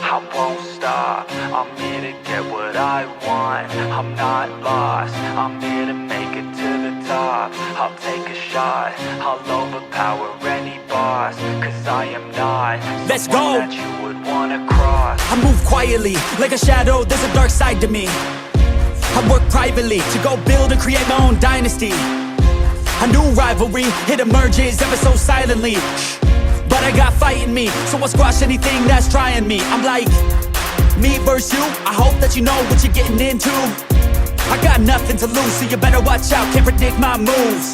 I won't stop, I'm here to get what I want. I'm not lost, I'm here to make it to the top. I'll take a shot, I'll overpower any boss. Cause I am not Let's someone go. that you would wanna cross. I move quietly, like a shadow, there's a dark side to me. I work privately, to go build and create my own dynasty. A new rivalry, it emerges ever so silently. Shh. But I got fight in me, so I'll squash anything that's trying me. I'm like, me versus you, I hope that you know what you're getting into. I got nothing to lose, so you better watch out, can't predict my moves.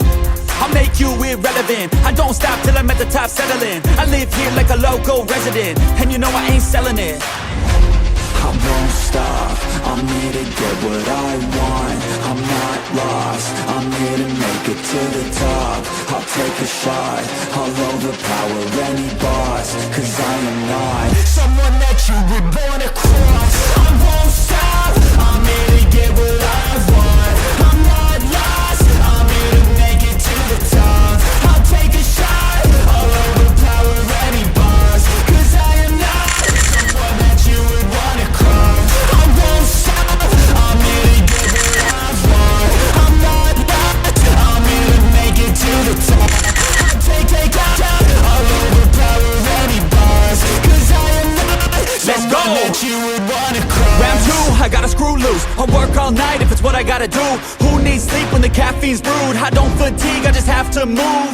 I'll make you irrelevant, I don't stop till I'm at the top settling. I live here like a local resident, and you know I ain't selling it. I won't stop, I'm here to get what I want. I'm not lost, I'm here to make it to the top. I'll take a shot, I'll overpower any boss. Cause I am not someone that you would wanna cross. I won't stop, I'm here to get what I want. I'm not lost, I'm here to make it to the top. I'll take a shot, I'll overpower any boss. Cause I am not someone that you would wanna cross. I won't stop, I'm here to get what I want. I'm not lost, I'm here to make it to the top. I'll take a shot, I'll overpower any boss. Cause I am not someone that you would wanna cross. Round two, I gotta screw loose. I'll work all night if it's what I gotta do. Who needs sleep when the caffeine's brewed? I don't fatigue, I just have to move.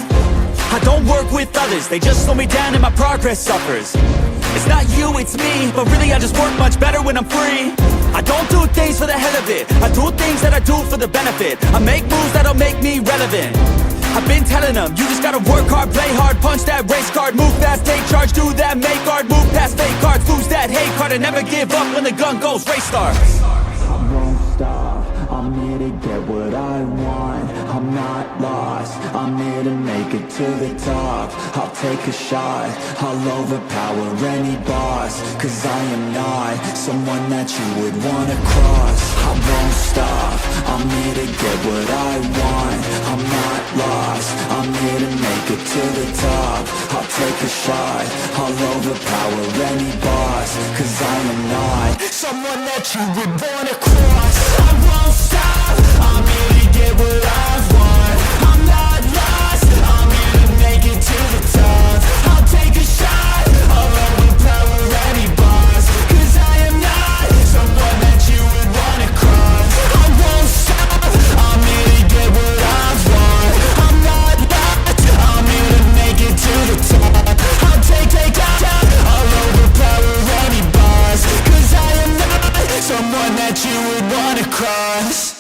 I don't work with others, they just slow me down and my progress suffers. It's not you, it's me, but really I just work much better when I'm free. I don't do things for the hell of it, I do things that I do for the benefit. I make moves that'll make me relevant. I've been telling them, you just gotta work hard, play hard, punch that race card, move fast, take charge, do that, make art, move past fake cards, lose that hate card, and never give up when the gun goes, race start. I won't stop, I'm here to get what I want. I'm not lost, I'm here to make it to the top. I'll take a shot, I'll overpower any boss. Cause I am not someone that you would wanna cross. I won't stop, I'm here to get what I want. I'm not lost, I'm here to make it to the top. I'll take a shot, I'll overpower any boss. Cause I am not someone that you would wanna cross. I won't stop, I'm here to get what I want. I'm not lost, I'm here to make it to the top. I'll take a shot, I'll overpower any boss. Cause I am not someone that you would wanna cross. I won't stop, I'm here to get what I want. I'm not lost, I'm here to make it to the top. I'll take a shot, I'll overpower any boss. Cause I am not someone that you would wanna cross.